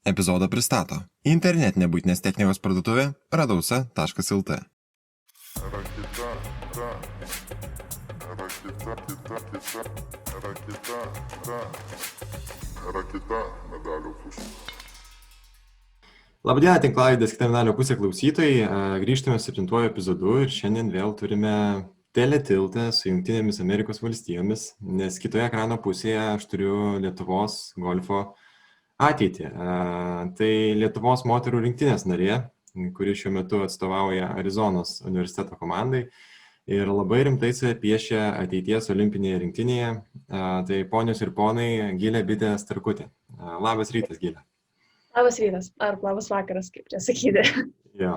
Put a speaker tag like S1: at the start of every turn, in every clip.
S1: Epizodą pristato internetinė buitinės technikos parduotuvė radausa.lt. Labadiena, tinklalaidės kita medalio pusė klausytojai. Grįžtame 7 epizodu ir šiandien vėl turime teletiltą su Jungtinėmis Amerikos valstijomis, nes kitoje ekrano pusėje aš turiu Lietuvos golfo ateitį. Tai Lietuvos moterų rinktinės narė, kuri šiuo metu atstovauja Arizonos universiteto komandai ir labai rimtai save piešia ateities olimpinėje rinktinėje. Tai ponios ir ponai, Gilė Bitė Starkutė. Labas rytas, Gilė.
S2: Labas rytas, ar labas vakaras, kaip čia sakyti.
S1: Jo.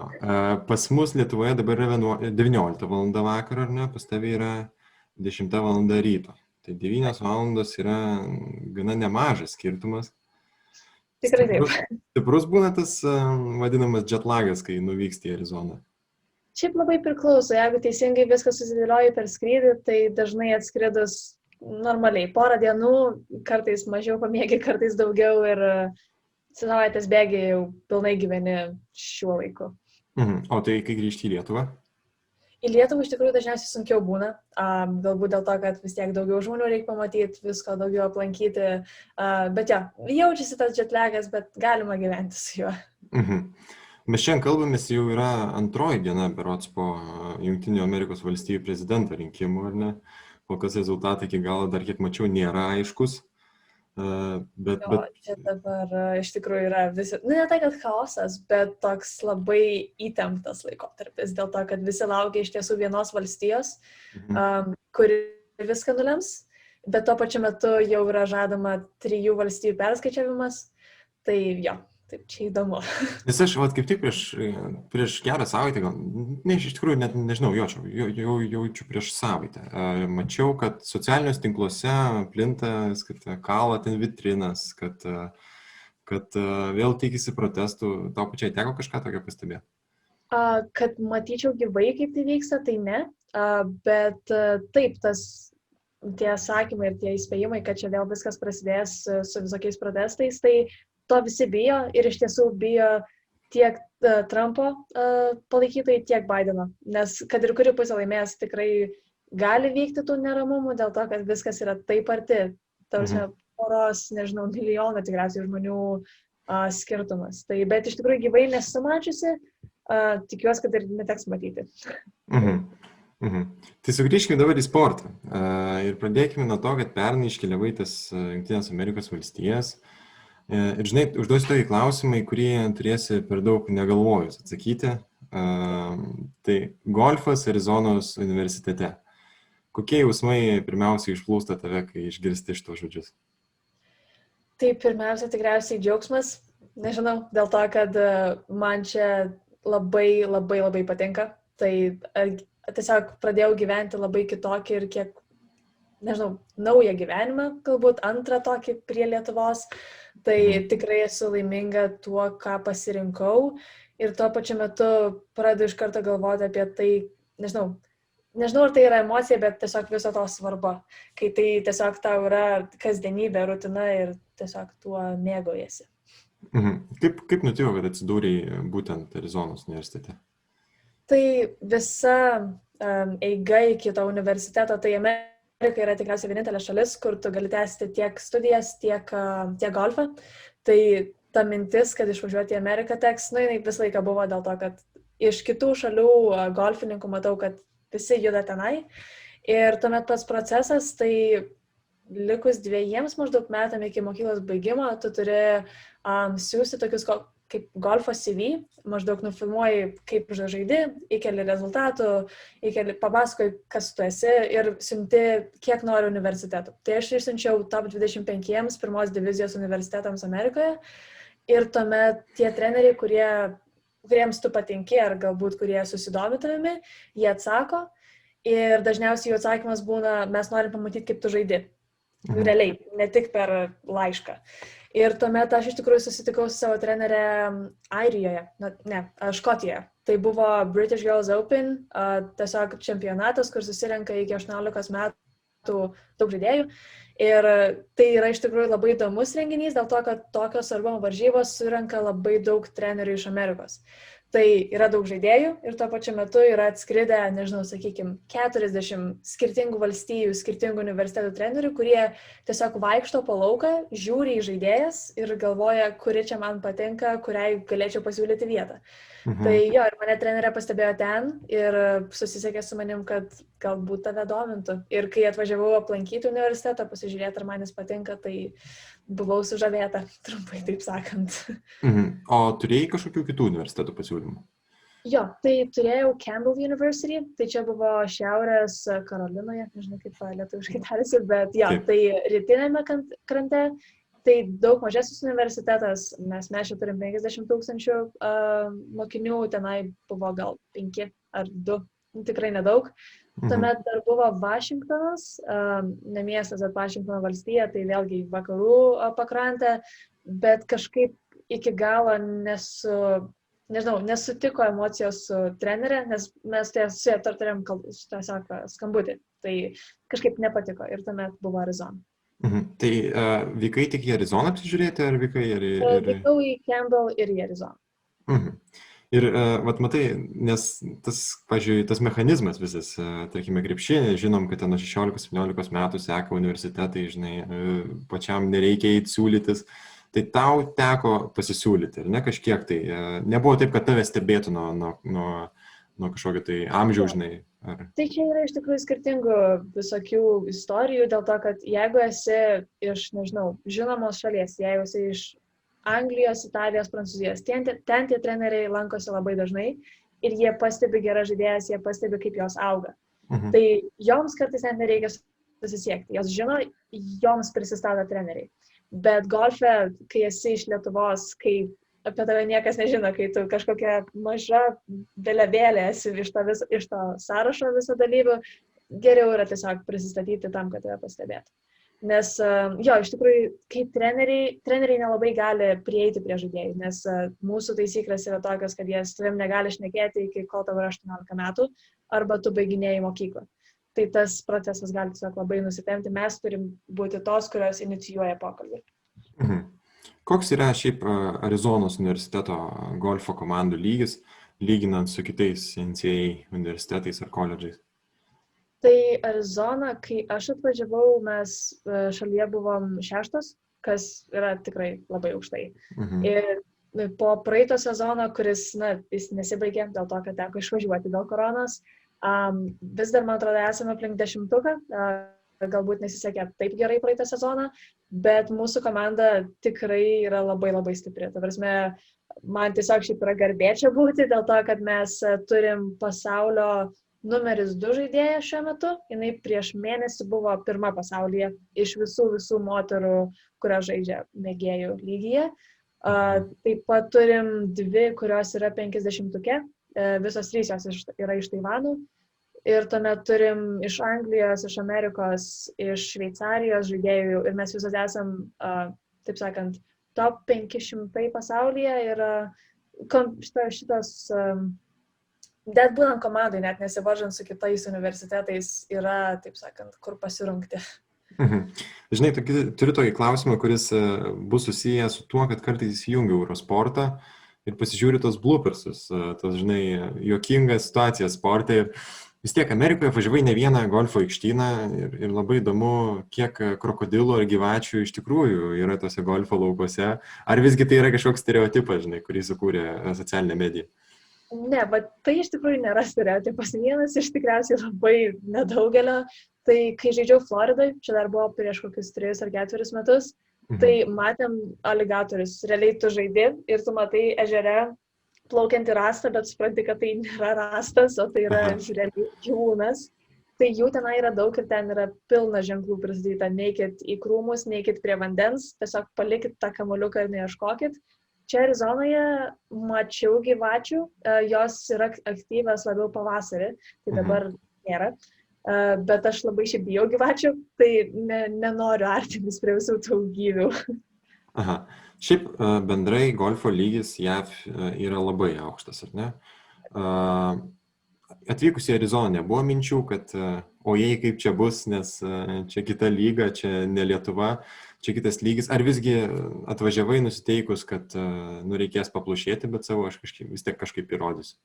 S1: Pas mus Lietuvoje dabar yra 19 val. Vakaro, ar ne? Pas tavai yra 10 val. Ryto. Tai 9 valandos yra gana nemažas skirtumas.
S2: Tikrai taip.
S1: Stiprus būna tas vadinamas jetlagas, kai nuvyksti į Arizoną.
S2: Šiaip labai priklauso, jeigu teisingai viskas susidėlioja per skrydį, tai dažnai atskridus normaliai. Porą dienų, kartais mažiau pamiegi, kartais daugiau ir savaitės bėgiai jau pilnai gyveni šiuo laiku.
S1: O tai kai grįžti į Lietuvą?
S2: Į Lietuvą iš tikrųjų dažniausiai sunkiau būna, galbūt dėl to, kad vis tiek daugiau žmonių reikia pamatyti, visko daugiau aplankyti, bet jo, jaučiasi tas jetlagas, bet galima gyventi su juo.
S1: Mes šiandien kalbamės, jau yra antroji diena berods po Jungtinių Amerikos valstijų prezidento rinkimų, ar ne? Kol kas rezultatai iki galo dar kiek mačiau nėra aiškus.
S2: Čia dabar iš tikrųjų yra ne tai, kad chaosas, bet toks labai įtemptas laikotarpis, dėl to, kad visi laukia iš tiesų vienos valstijos, kuri viską nulems, bet tuo pačiu metu jau yra žadama 3 valstijų perskaičiavimas, tai jo, taip čia įdomu.
S1: Nes aš kaip tik prieš gerą savaitę, iš tikrųjų net nežinau, jaučiu prieš savaitę. Mačiau, kad socialiniuose tinkluose plinta, kad kala ten vitrinas, kad vėl tikisi protestų. Tau pačiai teko kažką tokio pastebėti?
S2: Kad matyčiau gyvai, kaip tai vyksta, tai ne, bet taip, tie sakymai ir tie įspėjimai, kad čia vėl viskas prasidės su visokiais protestais, tai to visi bijo ir iš tiesų bijo tiek Trumpo palaikytojai, tiek Bideno, nes kad ir kuri pusė laimės, tikrai gali vykti tų neramumų dėl to, kad viskas yra taip arti, tarsi poros, nežinau, milijonų tikriausiai žmonių skirtumas. Tai, bet iš tikrųjų gyvai nesu mačiusi, tikiuosi, kad ir neteks matyti.
S1: Tai sugrįžkime dabar į sportą ir pradėkime nuo to, kad pernai iškeliavai tas Jungtinės Amerikos valstijas. Ir žinai, užduosiu tokį klausimą, į kurį turėsi per daug negalvojus atsakyti. Tai golfas Arizonos universitete. Kokie jausmai pirmiausiai išplūsta tave, kai išgirsti šitos žodžius?
S2: Tai pirmiausia tikriausiai džiaugsmas, nežinau, dėl to, kad man čia labai patinka. Tai tiesiog pradėjau gyventi labai kitokį ir kiek, nežinau, naują gyvenimą, galbūt antrą tokį prie Lietuvos. Tai tikrai esu laiminga tuo, ką pasirinkau ir tuo pačiu metu pradedu iš karto galvoti apie tai, nežinau, ar tai yra emocija, bet tiesiog viso to svarba, kai tai tiesiog tau yra kasdienybė, rutina ir tiesiog tuo mėgaujasi.
S1: Kaip nutiko, kad atsidūrei būtent Arizonos universitete?
S2: Tai visa eiga iki to universiteto, tai Amerika yra tikriausiai vienintelė šalis, kur tu gali tęsti tiek studijas, tiek golfą. Tai ta mintis, kad išvažiuoti į Ameriką teks, jinai visą laiką buvo dėl to, kad iš kitų šalių golfininkų matau, kad visi juda tenai. Ir tuomet pats procesas, tai likus 2 maždaug metam iki mokyklos baigimo, tu turi siūsti tokius kaip golfo CV, maždaug nufilmuoji, kaip žaidi, įkeli rezultatų, papasakoji, kas tu esi ir siunti, kiek nori universitetų. Tai aš išsiunčiau top 25 pirmos divizijos universitetams Amerikoje ir tuomet tie treneriai, kuriems tu patinki ar galbūt kurie susidomi tavimi, jie atsako ir dažniausiai jų atsakymas būna, mes norim pamatyti, kaip tu žaidi. Realiai, ne tik per laišką. Ir tuomet aš iš tikrųjų susitikau su savo trenerė Airijoje, Škotijoje. Tai buvo British Girls Open, tiesiog čempionatas, kur susirenka iki 18 metų daug žaidėjų. Ir tai yra iš tikrųjų labai įdomus renginys, dėl to, kad tokios svarbumo varžybos surenka labai daug trenerių iš Amerikos. Tai yra daug žaidėjų ir tuo pačiu metu yra atskridę, nežinau, sakykime, 40 skirtingų valstijų, skirtingų universitetų trenerių, kurie tiesiog vaikšto po lauką, žiūri į žaidėjas ir galvoja, kuri čia man patinka, kuriai galėčiau pasiūlyti vietą. Tai jo, ir mane trenerė pastebėjo ten ir susisiekė su manim, kad galbūt tave domintų. Ir kai atvažiavau aplankyti universitetą, pasižiūrėti, ar man jis patinka, tai buvau sužavėta, trumpai taip sakant.
S1: O turėjai kažkokių kitų universitetų pasiūlymų?
S2: Jo, tai turėjau Campbell University, tai čia buvo Šiaurės Karolinoje, nežinau kaip lietuviškai tarsi, bet jo, tai rytinėme krante. Tai daug mažesnis universitetas, mes čia turim 50 000 mokinių, tenai buvo gal 5 ar 2, tikrai nedaug. Tuomet dar buvo Vašingtonas, ne miestas, bet Vašingtono valstija, tai vėlgi vakarų pakrantė, bet kažkaip iki galo nesutiko emocijos su trenerė, nes mes su ja turėjom tiesiog skambutį, tai kažkaip nepatiko ir tuomet buvo Arizona.
S1: Tai vykai tik į Arizoną apsižiūrėti, ar vykai ir...
S2: Vykau į Campbell ir į Arizoną.
S1: Ir, vat matai, nes pažiūrėjau, tas mechanizmas visas, tarkime, krepšinį, žinom, kad ten nuo 16-17 metų seka universitetai, žinai, pačiam nereikia įti siūlytis, tai tau teko pasisiūlyti, ar ne, kažkiek tai, nebuvo taip, kad tave stebėtų nuo kažkokio tai amžiaus, žinai.
S2: Tai čia yra iš tikrųjų skirtingų visokių istorijų, dėl to, kad jeigu esi iš, nežinau, žinomos šalies, jeigu esi iš Anglijos, Italijos, Prancūzijos, ten tie treneriai lankosi labai dažnai ir jie pastebi geras žaidėjas, jie pastebi, kaip jos auga. Tai joms kartais net nereikia susisiekti, jos žino, joms prisistato treneriai. Bet golfe, kai esi iš Lietuvos, kai apie tave niekas nežino, kai tu kažkokia maža vėliavėlė esi iš to sąrašo viso dalyvių, geriau yra tiesiog prisistatyti tam, kad tave pastebėtų. Nes jo, iš tikrųjų, kaip treneriai nelabai gali prieiti prie žaidėjų, nes mūsų taisyklės yra tokios, kad jie su tavim negali šnekėti iki kol tavo yra 18 metų, arba tu baiginėjai mokyklą. Tai tas procesas gali tiesiog labai nusitempti, mes turim būti tos, kurios inicijuoja pokalbį.
S1: Koks yra šiaip Arizonos universiteto golfo komandų lygis, lyginant su kitais NCAA universitetais ar koledžais?
S2: Tai Arizona, kai aš atvažiavau, mes šalyje buvom 6, kas yra tikrai labai aukštai. Ir po praeito sezono, kuris, jis nesibaigė dėl to, kad teko išvažiuoti dėl koronos, vis dar, man atrodo, esame aplink 10, galbūt nesisekė taip gerai praeitą sezoną, bet mūsų komanda tikrai yra labai labai stipri. Ta prasme, man tiesiog šiaip yra garbė čia būti, dėl to, kad mes turim pasaulio numeris 2 žaidėją šiuo metu. Jinai prieš mėnesį buvo pirma pasaulyje iš visų moterų, kurios žaidžia mėgėjų lygyje. Taip pat turim 2, kurios yra 50-tuke, visos 3 jos yra iš Taivano. Ir tuomet turim iš Anglijos, iš Amerikos, iš Šveicarijos žaidėjų ir mes visos esam, taip sakant, top 500 pasaulyje ir šitas, net būnant komandai, net nesivaržant su kitais universitetais, yra, taip sakant, kur pasirungti.
S1: Žinai, turiu tokį klausimą, kuris bus susijęs su tuo, kad kartais įsijungiu Eurosportą ir pasižiūriu tos bloopersus, tos, žinai, juokingas situacijas sporte. Ir vis tiek Amerikoje važiavai ne vieną golfo aikštyną ir labai įdomu, kiek krokodilų ar gyvačių iš tikrųjų yra tose golfo laukuose. Ar visgi tai yra kažkoks stereotipas, žinai, kurį sukūrė socialinė medija?
S2: Ne, bet tai iš tikrųjų nėra stereotipas. Vienas iš tikriausiai labai nedaugelio. Tai kai žaidžiau Floridai, čia dar buvo prieš kokius 3 ar 4 metus, tai matėm aligatorius. Realiai tu žaidi ir tu matai ežere plaukiantį rastą, bet supranti, kad tai nėra rastas, o tai yra realiai gyvūnas. Tai jų tenai yra daug ir ten yra pilna ženklų pristatyta. Neikit į krūmus, neikit prie vandens, tiesiog palikit tą kamuoliuką ir neieškokit. Čia Arizonoje mačiau gyvačių, jos yra aktyvios labiau pavasarį, tai dabar nėra. Bet aš labai šiaip bijau gyvačių, tai nenoriu artintis prie visų tų gyvių.
S1: Šiaip bendrai golfo lygis JAV yra labai aukštas, ar ne? atvykus į Arizoną buvo minčių, kad o jei kaip čia bus, nes čia kita lyga, čia ne Lietuva, čia kitas lygis, ar visgi atvažiavai nusiteikus, kad reikės paplušėti, bet savo aš vis tiek kažkaip įrodysiu?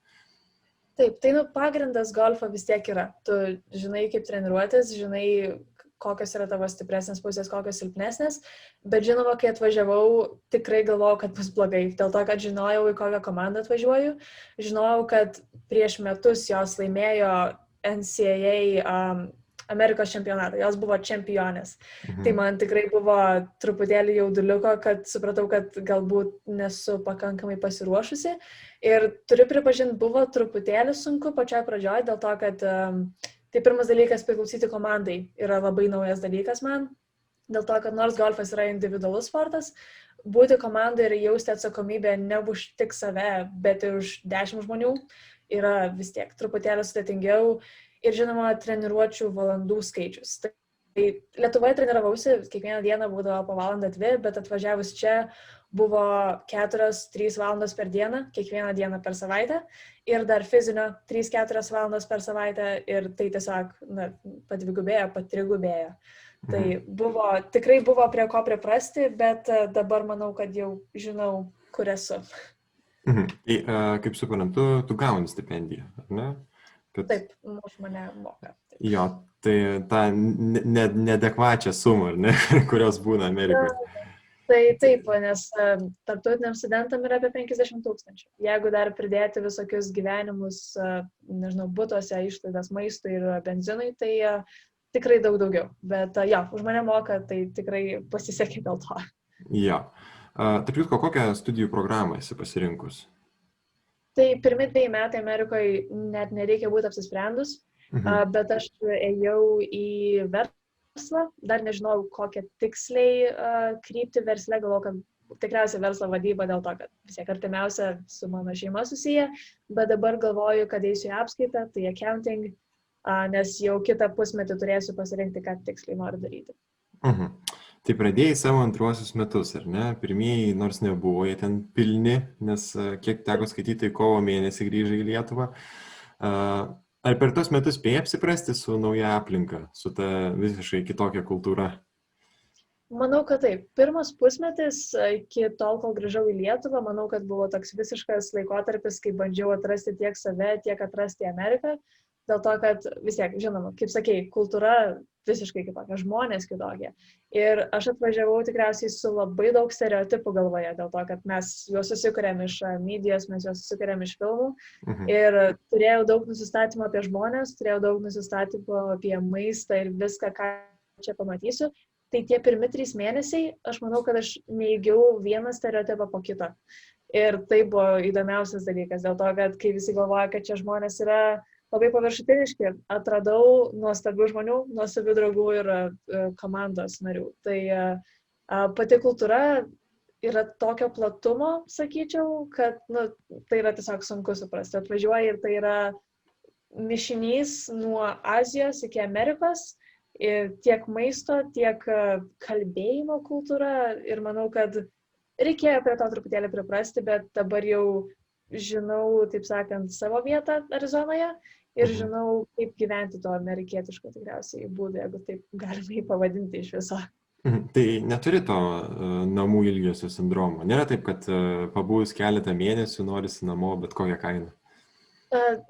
S2: Taip, tai pagrindas golfo vis tiek yra. Tu žinai, kaip treniruotis, žinai, kokios yra tavo stipresnės pusės, kokios silpnesnės, bet žinoma, kai atvažiavau, tikrai galvojau, kad bus blogai, dėl to, kad žinojau, į kokią komandą atvažiuoju, žinojau, kad prieš metus jos laimėjo NCAA Amerikos čempionatą, jos buvo čempionės. Tai man tikrai buvo truputėlį jauduliuko, kad supratau, kad galbūt nesu pakankamai pasiruošusi. Ir turiu pripažinti, buvo truputėlį sunku pačioj pradžioj, dėl to, kad tai pirmas dalykas priklausyti komandai yra labai naujas dalykas man. Dėl to, kad nors golfas yra individualus sportas, būti komandai ir jausti atsakomybę ne už tik save, bet ir už 10 žmonių yra vis tiek truputėlį sudėtingiau. Ir žinoma, treniruočių valandų skaičius. Tai Lietuvoje treniravausi, kiekvieną dieną būdavo po valandą 2, bet atvažiavus čia buvo 4-3 valandos per dieną, kiekvieną dieną per savaitę. Ir dar fizinio 3-4 valandos per savaitę ir tai tiesiog padvigubėjo, patrigubėjo. Tai tikrai buvo prie ko priprasti, bet dabar manau, kad jau žinau, kur esu.
S1: Tai, kaip suprantu, tu gauni stipendiją, ar ne?
S2: Taip, už mane moka. Taip.
S1: Jo, tai tą neadekvačią sumą, ar ne, kurios būna Amerikoje.
S2: Tai taip, nes tarptautiniam studentam yra apie 50 000. Jeigu dar pridėti visokius gyvenimus, nežinau, butuose, išlaidas maistui ir benzinui, tai tikrai daug daugiau. Bet už mane moka, tai tikrai pasisekė dėl to.
S1: Jo. Taip jutko, kokią studijų programą esi pasirinkus?
S2: Tai pirmi 2 metai Amerikoje net nereikia būti apsisprendus, bet aš ėjau į verslą, dar nežinau kokią tiksliai kryptį versle, galvoju, kad tikriausiai verslo vadyba dėl to, kad vis tiek artimiausia su mano šeima susiję, bet dabar galvoju, kad eisiu į apskaitą, tai accounting, nes jau kitą pusmetį turėsiu pasirinkti, ką tiksliai noriu daryti.
S1: Tai pradėjai savo antruosius metus, ar ne? Pirmieji, nors nebuvo, jie ten pilni, nes kiek teko skaityti, kovo mėnesį grįžai į Lietuvą. Ar per tos metus spėjai apsiprasti su nauja aplinka, su ta visiškai kitokia kultūra?
S2: Manau, kad taip. Pirmas pusmetis, iki tol, kol grįžau į Lietuvą, manau, kad buvo toks visiškas laikotarpis, kai bandžiau atrasti tiek save, tiek atrasti Ameriką. Dėl to, kad vis tiek, žinoma, kaip sakei, kultūra visiškai kitokia, žmonės kitokie. Ir aš atvažiavau tikriausiai su labai daug stereotipų galvoje, dėl to, kad mes juos susikuriam iš medijos, mes juos susikuriam iš filmų. Ir turėjau daug nusistatymų apie žmonės, turėjau daug nusistatymų apie maistą ir viską, ką čia pamatysiu. Tai tie pirmi 3 mėnesiai, aš manau, kad aš neįgiau vieną stereotipą po kito. Ir tai buvo įdomiausias dalykas, dėl to, kad kai visi galvoja, kad čia žmonės yra labai paviršutiniški, atradau nuostabių žmonių, nuostabių draugų ir komandos narių. Tai pati kultūra yra tokio platumo, sakyčiau, kad tai yra tiesiog sunku suprasti. Atvažiuoji ir tai yra mišinys nuo Azijos iki Amerikos, tiek maisto, tiek kalbėjimo kultūra. Ir manau, kad reikėjo prie to truputėlį priprasti, bet dabar jau žinau, taip sakant, savo vietą Arizonoje. Ir žinau, kaip gyventi to amerikietiško tikriausiai būdų, jeigu taip galima jį pavadinti iš viso.
S1: Tai neturi to namų ilgesio sindromo? Nėra taip, kad pabuvus keletą mėnesių norisi namo bet kokią kainą?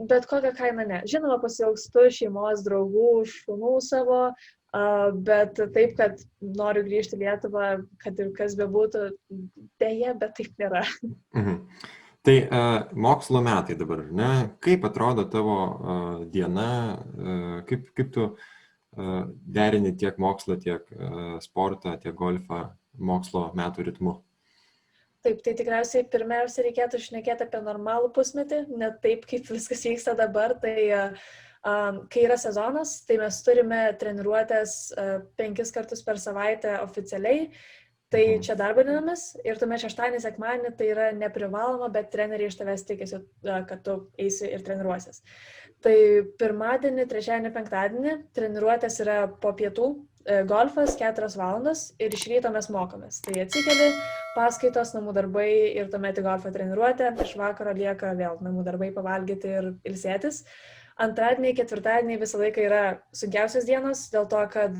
S2: Bet kokią kainą ne. Žinoma, pasiilgstu šeimos, draugų, šunų savo, bet taip, kad noriu grįžti į Lietuvą, kad ir kas bebūtų, deja, bet taip nėra.
S1: Tai mokslo metai dabar, ne? Kaip atrodo tavo diena, kaip tu derini tiek mokslą, tiek sportą, tiek golfą mokslo metų ritmu?
S2: Taip, tai tikriausiai pirmiausia reikėtų šnekėti apie normalų pusmetį, ne taip, kaip viskas vyksta dabar. Tai kai yra sezonas, tai mes turime treniruotės 5 kartus per savaitę oficialiai. Tai čia darbo dienomis ir tuomet šeštadienį, sekmadienį tai yra neprivaloma, bet treneriai iš tavęs tikisi, kad tu eisi ir treniruosis. Tai pirmadienį, trečiadienį, penktadienį treniruotės yra po pietų, golfas 4 valandos ir iš ryto mes mokomės. Tai atsikeli, paskaitos, namų darbai ir tuomet į golfą treniruotę, iš vakaro lieka vėl namų darbai pavalgyti ir ilsėtis. Antradieniai, ketvirtadieniai visą laiką yra sunkiausios dienos, dėl to, kad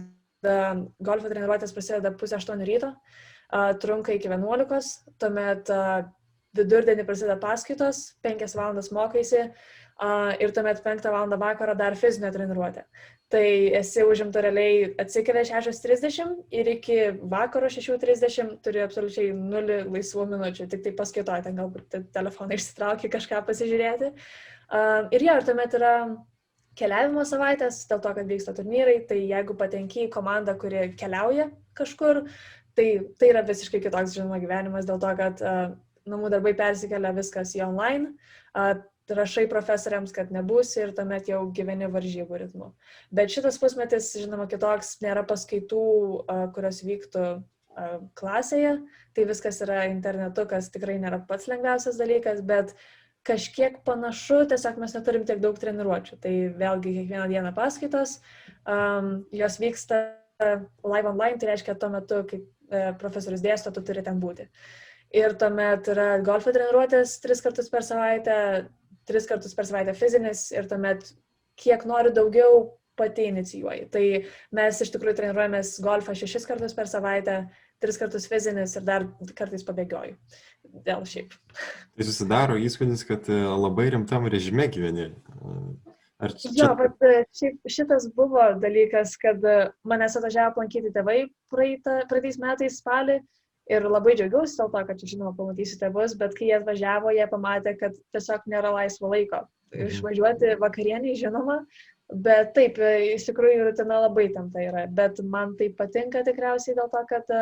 S2: golfo treniruotės prasideda 7:30 ryto, trunka iki 11, tuomet vidurdienį prasideda paskaitos, 5 valandas mokaisi ir tuomet 5 valandą vakaro dar fizinė treniruotė. Tai esi užimta realiai atsikeli 6:30 ir iki vakaro 6:30 turi absoliučiai 0 laisvų minučių, tik tai paskaitoji, ten galbūt telefoną išsitrauki kažką pasižiūrėti. Ir jo, ir tuomet yra keliavimo savaitės, dėl to, kad vyksta turnyrai, tai jeigu patenki į komandą, kuri keliauja kažkur, tai yra visiškai kitoks, žinoma, gyvenimas, dėl to, kad namų darbai persikelia viskas į online, rašai profesoriams, kad nebūsi ir tuomet jau gyveni varžybų ritmu. Bet šitas pusmetis, žinoma, kitoks, nėra paskaitų, kurios vyktų klasėje, tai viskas yra internetu, kas tikrai nėra pats lengviausias dalykas, bet kažkiek panašu, tiesiog mes neturim tiek daug treniruočių. Tai vėlgi kiekvieną dieną paskaitos, jos vyksta live online, tai reiškia tuo metu, kai profesorius dėsto, tu turi ten būti. Ir tuomet yra golfo treniruotės 3 kartus per savaitę, 3 kartus per savaitę fizinis ir tuomet kiek nori daugiau pati inicijuoji. Tai mes iš tikrųjų treniruojamės golfą 6 kartus per savaitę, 3 kartus fizinis ir dar kartais pabėgioju. Dėl šiaip.
S1: Tai susidaro įspūdis, kad labai rimtam režime gyveni. Ar čia...
S2: Jo, bet šitas buvo dalykas, kad manęs atvažiavo aplankyti tėvai praeitais metais spalį ir labai džiaugiausi dėl to, kad čia, žinoma, pamatysiu tėvus, bet kai jie atvažiavo, jie pamatė, kad tiesiog nėra laisvo laiko. Išvažiuoti vakarieniai, žinoma, bet taip, iš tikrųjų rutina labai įtempta yra, bet man tai patinka tikriausiai dėl to, kad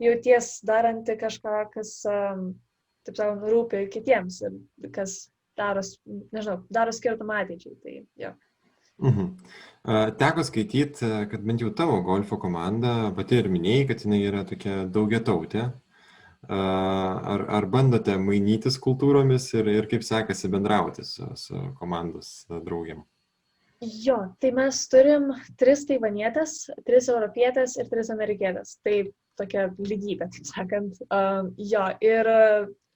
S2: jauties daranti kažką, kas, taip sakant, rūpi kitiems ir kas daro skirtumą ateičiai. Tai, jo.
S1: Teko skaityti, kad bent jau tavo golfo komanda, pati ir minėjai, kad jinai yra tokia daugiatautė. Ar bandote mainytis kultūromis ir kaip sekasi bendrauti su komandos draugėm?
S2: Jo, tai mes turim 3 taivanietės, 3 europietės ir 3 amerikietės. Tai tokia lygybė, taip sakant. Jo, ir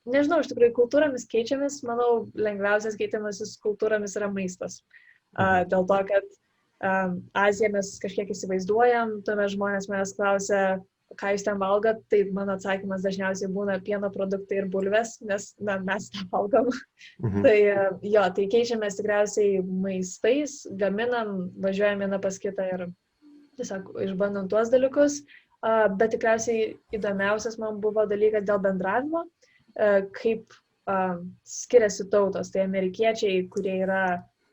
S2: nežinau, iš tikrųjų kultūromis keičiamis, manau, lengviausias keitimasis kultūromis yra maistas. Dėl to, kad Aziją mes kažkiek įsivaizduojam, tuomet žmonės manęs klausia, ką jūs ten valgot, tai mano atsakymas dažniausiai būna pieno produktai ir bulvės, nes mes tą valgom. Tai jo, tai keičiamės tikriausiai maistais, gaminam, važiuojam vieną pas kitą ir tiesiog išbandom tuos dalykus, bet tikriausiai įdomiausias man buvo dalykas dėl bendravimo, kaip skiriasi tautos, tai amerikiečiai, kurie yra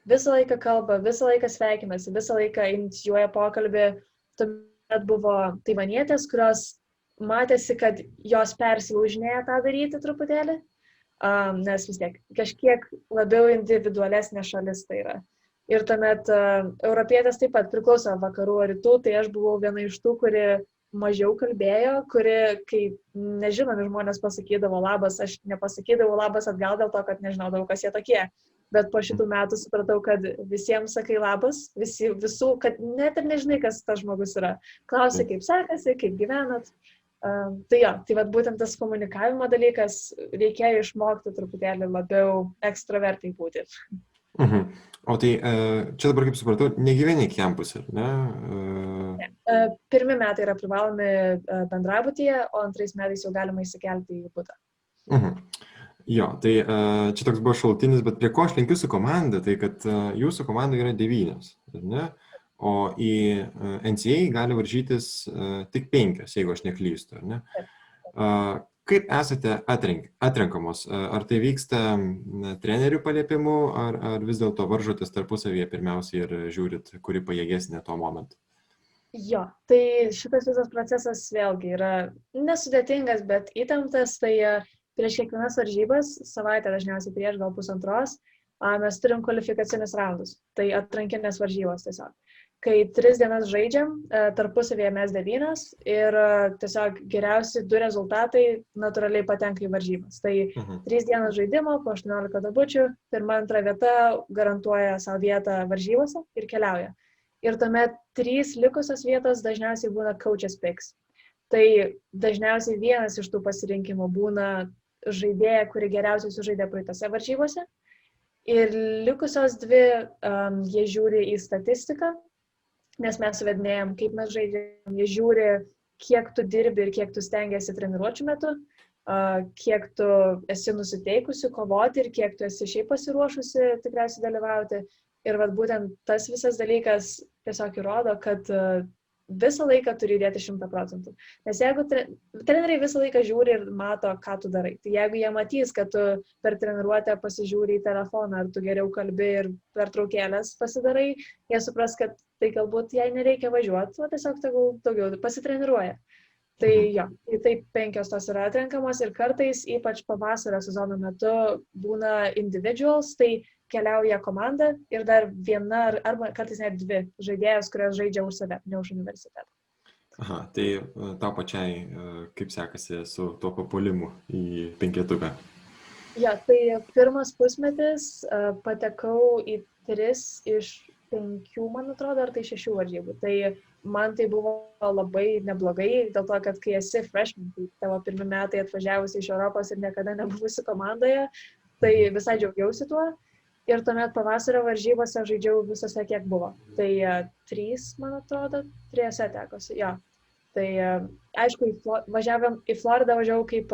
S2: visą laiką kalba, visą laiką sveikinasi, visą laiką inicijuoja pokalbį. Tuomet buvo taivanietės, kurios matėsi, kad jos persilaužinėja tą daryti truputėlį, nes vis tiek kažkiek labiau individualesnė šalis tai yra. Ir tuomet europietės taip pat priklauso vakarų ar rytų, tai aš buvau viena iš tų, kuri mažiau kalbėjo, kuri, kai nežinomi žmonės pasakydavo labas, aš nepasakydavau labas atgal dėl to, kad nežinodavau, kas jie tokie. Bet po šitų metų supratau, kad visiems sakai labas, visų, kad net ir nežinai, kas tas žmogus yra. Klausia, kaip sekasi, kaip gyvenat. Tai jo, tai vat būtent tas komunikavimo dalykas reikėjo išmokti truputėlį labiau ekstravertai būti.
S1: O tai čia dabar, kaip supratau, negyveni campuse, ar ne?
S2: Ne. Pirmi metai yra privalomi bendrabutyje, o 2 metais jau galima įsikelti į butą.
S1: Jo, tai čia toks buvo šaltinis, bet prie ko aš lenkiu su komanda, tai kad jūsų komanda yra 9, ar ne? O į NCAA gali varžytis tik 5, jeigu aš neklystu, ar ne? Kaip esate atrenkamos? Ar tai vyksta trenerių paliepimu, ar vis dėlto varžotės tarpusavyje pirmiausiai ir žiūrit, kuri pajėgesnė tuo momentu?
S2: Jo, tai šitas visas procesas vėlgi yra nesudėtingas, bet įtemptas, tai prieš kiekvienas varžybas, savaitę dažniausiai prieš, gal 1,5, mes turim kvalifikacinius raundus, tai atrankinės varžybos tiesiog. Kai 3 dienas žaidžiam, tarpusavėje mes 9 ir tiesiog geriausi 2 rezultatai natūraliai patenka į varžybas. Tai 3 dienas žaidimo, po 18 tabučių, 1-2 vieta garantuoja savo vietą varžybose ir keliauja. Ir tuomet 3 likusios vietos dažniausiai būna coaches picks. Tai dažniausiai vienas iš tų pasirinkimų būna žaidėja, kuri geriausiai sužaidė praeitose varžybose. Ir likusios dvi jie žiūri į statistiką, nes mes suvedinėjom, kaip mes žaidžiam, jie žiūri, kiek tu dirbi ir kiek tu stengiasi treniruočių metu, kiek tu esi nusiteikusi kovoti ir kiek tu esi šiaip pasiruošusi tikriausiai dalyvauti. Ir vat būtent tas visas dalykas tiesiog įrodo, kad visą laiką turi įdėti 100%. Nes jeigu treneriai visą laiką žiūri ir mato, ką tu darai, tai jeigu jie matys, kad tu per treniruotę pasižiūri į telefoną, ar tu geriau kalbi ir per traukėlės pasidarai, jie supras, kad tai galbūt jai nereikia važiuoti, o tiesiog daugiau pasitreniruoja. Tai jo, taip 5 tos yra atrenkamos ir kartais, ypač pavasario sezono metu, būna individuals, tai keliauja komanda ir dar viena arba kartais net 2 žaidėjas, kurios žaidžia už save, ne už universitetą.
S1: Aha, tai tau pačiai kaip sekasi su tuo papuolimu į 5-tuką?
S2: Jo, tai pirmas pusmetis patekau į 3 iš 5, man atrodo, ar tai 6 varžybų. Tai man tai buvo labai neblogai, dėl to, kad kai esi freshman, tai tavo pirmi metai atvažiavusi iš Europos ir niekada nebuvusi komandoje, tai visai džiaugiausi tuo. Ir tuomet pavasario varžybose žaidžiau visose, kiek buvo. Tai 3, man atrodo, 3 tekosi, jo. Tai aišku, važiavom į Floridą, važiavau kaip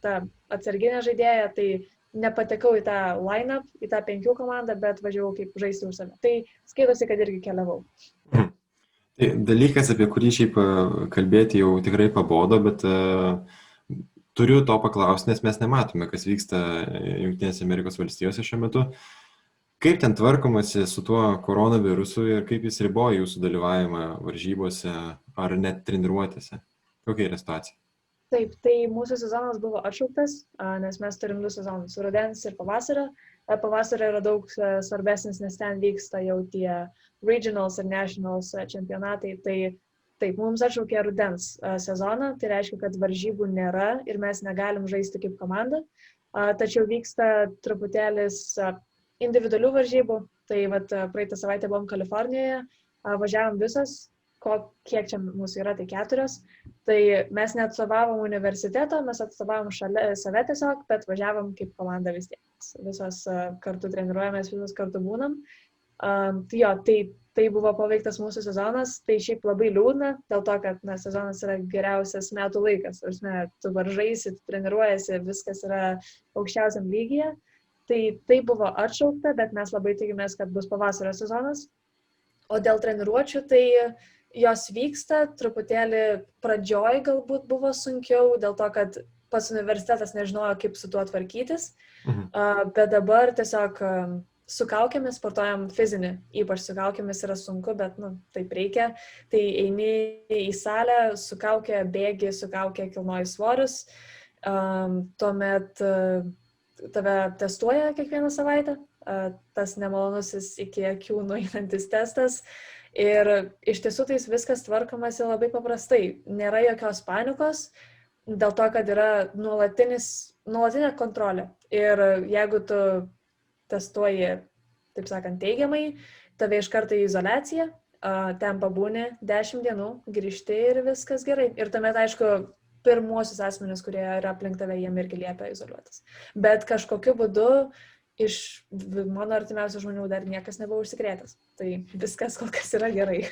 S2: ta atsarginė žaidėja, tai nepatekau į tą line-up, į tą 5 komandą, bet važiavau kaip žaisti už save. Tai skaitosi, kad irgi keliavau.
S1: Tai dalykas, apie kurį šiaip kalbėti jau tikrai pabodo, bet turiu to paklausti, nes mes nematome, kas vyksta Jungtinėse Amerikos valstijose šiuo metu. Kaip ten tvarkomasi su tuo koronavirusu ir kaip jis riboja jūsų dalyvavimą varžybose ar net treniruotėse? Kokia yra situacija?
S2: Taip, tai mūsų sezonas buvo atšauktas, nes mes turim 2 sezonus - rudens ir pavasario. Pavasario yra daug svarbesnis, nes ten vyksta jau tie regionals ir nationals čempionatai. Tai taip, mums atšaukė rudens sezoną, tai reiškia, kad varžybų nėra ir mes negalim žaisti kaip komanda. Tačiau vyksta truputėlis individualių varžybų. Tai vat, praeitą savaitę buvom Kalifornijoje, važiavom visas, kiek čia mūsų yra, tai 4. Tai mes neatstovavom universiteto, mes atstovavom šalia save tiesiog, bet važiavom kaip komanda vis tiek. Visos kartu treniruojamės, visos kartu būnam. Tai jo, tai buvo paveiktas mūsų sezonas, tai šiaip labai liūdna, dėl to, kad sezonas yra geriausias metų laikas. Tu varžaisi, tu treniruojasi, viskas yra aukščiausiam lygyje. Tai buvo atšaukta, bet mes labai tikimės, kad bus pavasario sezonas. O dėl treniruočių, tai jos vyksta, truputėlį pradžioj galbūt buvo sunkiau, dėl to, kad pats universitetas nežinojo, kaip su tuo tvarkytis, bet dabar tiesiog su kaukėmis sportuojam fizinį, ypač su kaukėmis yra sunku, bet taip reikia. Tai eini į salę, su kaukė bėgi, su kaukė kilnoji svorius, tuomet tave testuoja kiekvieną savaitę, tas nemalonusis iki akių nueinantis testas. Ir iš tiesų tai viskas tvarkomasi labai paprastai. Nėra jokios panikos, dėl to, kad yra nuolatinė kontrolė. Ir jeigu tu testuoji, taip sakant, teigiamai, tave iš karto į izoliaciją, ten pabūni 10 dienų, grįžti ir viskas gerai. Ir tuomet, aišku, pirmuosius asmenis, kurie yra aplink tave, jiem irgi liepia izoliuotis. Bet kažkokiu būdu iš mano artimiausių žmonių dar niekas nebuvo užsikrėtęs. Tai viskas kol kas yra gerai.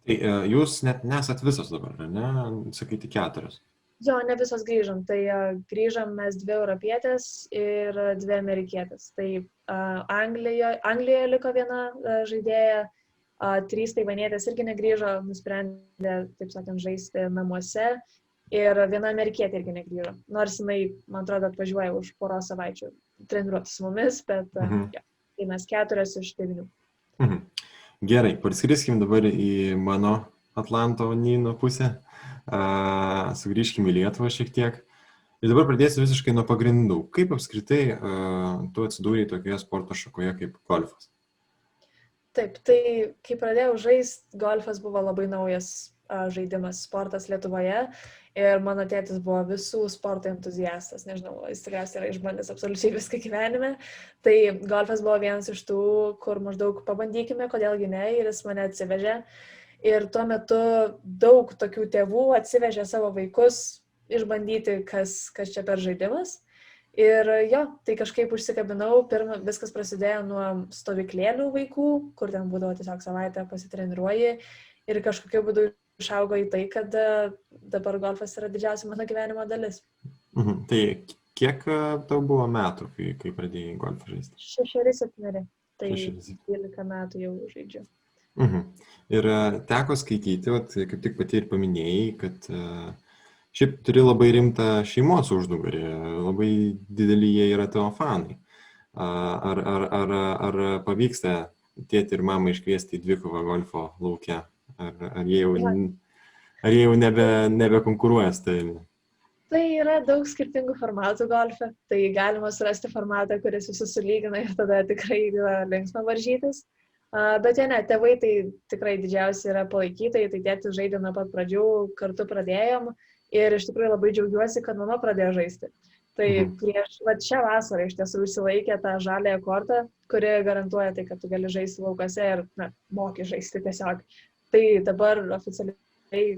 S1: Tai jūs net nesat visos dabar, ne? Sakyti 4.
S2: Jo, ne visos grįžom. Tai grįžom mes 2 europietės ir 2 amerikietės. Tai Anglijoje liko viena žaidėja, 3 taivanietės irgi negrįžo, nusprendė, taip sakant, žaisti namuose. Ir viena amerikietė irgi negrįžo. Nors jinai, man atrodo, atvažiuoja už poros savaičių treniruotis su mumis, bet ja, tai mes 4 iš 9.
S1: Gerai, parskriskim dabar į mano Atlanto vandenyno pusę. Sugrįžkim į Lietuvą šiek tiek. Ir dabar pradėsiu visiškai nuo pagrindų. Kaip apskritai tu atsidūrei tokioje sporto šakoje kaip golfas?
S2: Taip, tai kai pradėjau žaisti, golfas buvo labai naujas žaidimas, sportas Lietuvoje. Ir mano tėtis buvo visų sporto entuziastas, nežinau, jis tikriausiai yra išbandęs absoliučiai viską gyvenime. Tai golfas buvo vienas iš tų, kur maždaug pabandykime, kodėlgi ne, ir jis mane atsivežė. Ir tuo metu daug tokių tėvų atsivežė savo vaikus išbandyti, kas čia per žaidimas. Ir jo, tai kažkaip užsikabinau, pirmą viskas prasidėjo nuo stovyklėlių vaikų, kur ten būdavo tiesiog savaitę pasitreniruoji ir kažkokiu būdu išaugo į tai, kad dabar golfas yra didžiausia mano gyvenimo dalis.
S1: Tai kiek tau buvo metų, kai pradėjai golfą žaisti?
S2: 6-7, tai
S1: 6-7.
S2: 12 metų jau žaidžiu.
S1: Ir teko skaityti, kaip tik pati ir paminėjai, kad šiaip turi labai rimtą šeimos užnugarį, labai didelį jie yra tavo fanai. Ar pavyksta tėtį ir mamą iškviesti į dvikovą golfo lauke? Ar jie jau nebe konkuruoja su tavimi?
S2: Tai yra daug skirtingų formatų golfe, tai galima surasti formatą, kuris visus sulygina ir tada tikrai yra linksma varžytis. Bet ne, tėvai tai tikrai didžiausi yra palaikytojai, tai tėtis žaidė nuo pat pradžių, kartu pradėjom ir iš tikrųjų labai džiaugiuosi, kad mama pradėjo žaisti. Tai prieš šią vasarą iš tiesų išsilaikė tą žaliąją kortą, kuri garantuoja tai, kad tu gali žaisti laukose ir moki žaisti tiesiog. Tai dabar oficialiai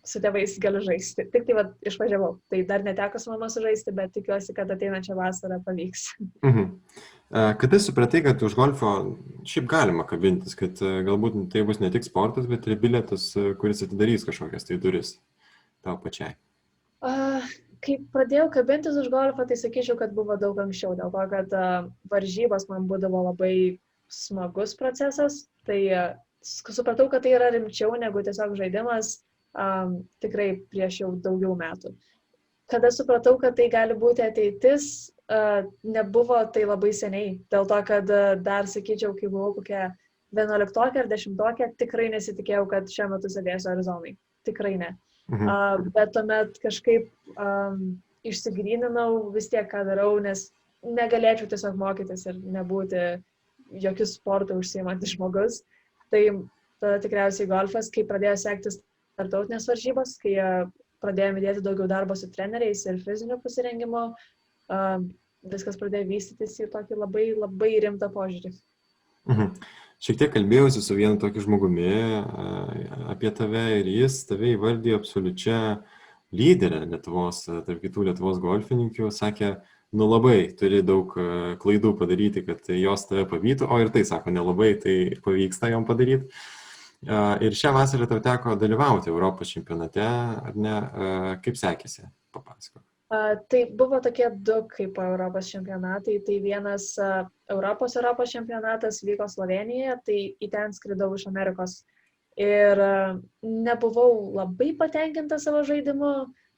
S2: su tėvais galiu žaisti. Tik tai išvažiavau. Tai dar neteko su mama sužaisti, bet tikiuosi, kad ateinančią vasarą pavyks.
S1: Kada supratai, kad už golfo šiaip galima kabintis, kad galbūt tai bus ne tik sportas, bet ir bilietas, kuris atidarys kažkokias tai duris tau pačiai?
S2: Kai pradėjau kabintis už golfą, tai sakyčiau, kad buvo daug anksčiau, dėl to, kad varžybos man būdavo labai smagus procesas. Tai supratau, kad tai yra rimčiau negu tiesiog žaidimas, tikrai prieš jau daugiau metų. Kada supratau, kad tai gali būti ateitis, nebuvo tai labai seniai. Dėl to, kad dar, sakyčiau, kai buvau kokia 11 ar 10, tikrai nesitikėjau, kad šiuo metu sėdėsiu Arizonai. Tikrai ne. Bet tuomet kažkaip išsigryninau vis tiek, ką darau, nes negalėčiau tiesiog mokytis ir nebūti jokių sportų užsiimantis žmogus. Tai tada tikriausiai golfas, kai pradėjo sektis tarptautinės varžybos, kai pradėjome įdėti daugiau darbo su treneriais ir fiziniu pasirengimu, viskas pradėjo vystytis į tokį labai, labai rimtą požiūrį.
S1: Šiek tiek kalbėjausi su vienu tokiu žmogumi apie tave ir jis tave įvardijo absoliučia lyderė Lietuvos, tarp kitų Lietuvos golfininkių, sakė, labai turi daug klaidų padaryti, kad jos tave pavytų, o ir tai sako, nelabai tai pavyksta jom padaryti. Ir šią vasarą tau teko dalyvauti Europos čempionate, ar ne? Kaip sekėsi? Papasakok.
S2: Tai buvo tokie du kaip Europos čempionatai. Tai vienas Europos čempionatas vyko Slovenijoje, tai į ten skridau iš Amerikos. Ir nebuvau labai patenkinta savo žaidimu,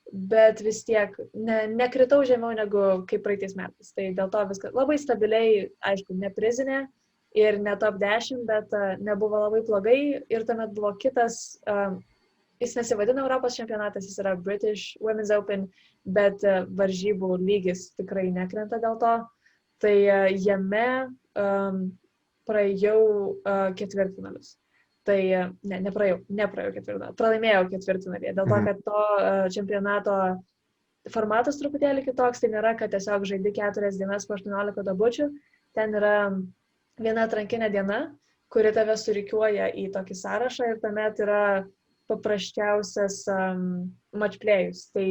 S2: bet vis tiek nekritau žemiau negu kaip praeitais metais. Tai dėl to viskas labai stabiliai, aišku, ne prizinė ir ne top 10, bet nebuvo labai blogai. Ir tuomet buvo kitas, jis nesivadina Europos čempionatas, jis yra British Women's Open, bet varžybų lygis tikrai nekrenta dėl to. Tai jame praėjau ketvirtfinalius. Tai nepraėjau ketvirtfinalį, pralaimėjau ketvirtfinalį. Dėl to, kad to čempionato formatas truputėlį kitoks, tai nėra, kad tiesiog žaidi 4 dienas po 18 dubučių. Ten yra viena atrankinė diena, kuri tave surikiuoja į tokį sąrašą ir tuomet yra paprasčiausias matchplayus. Tai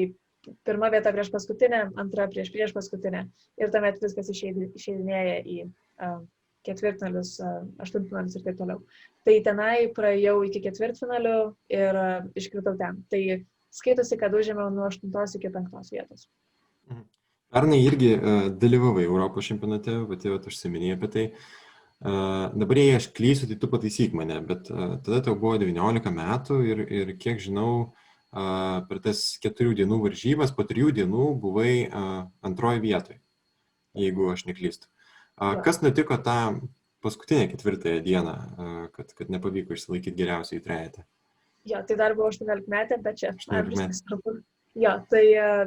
S2: pirma vieta prieš paskutinę, antra prieš paskutinę. Ir tuomet viskas išeidinėja į ketvirtfinalius, aštuntfinalius ir taip toliau. Tai tenai praėjau iki ketvirtfinalių ir iškritau ten. Tai skaitosi, kad užėmiau nuo 8 iki 5 vietos.
S1: Pernai irgi dalyvavai Europos čempionate, bet jau užsiminėjai apie tai. Dabar jei aš klysiu, tai tu pataisyk mane, bet tada tau buvo 19 metų ir kiek žinau, per tas 4 dienų varžybas, po 3 dienų buvai antroje vietoje, jeigu aš neklystu. Kas nutiko tą paskutinę 4 dieną, kad nepavyko išsilaikyti geriausiai į trejetą?
S2: Jo, tai dar buvo 18 metė, bet čia. Jo, tai,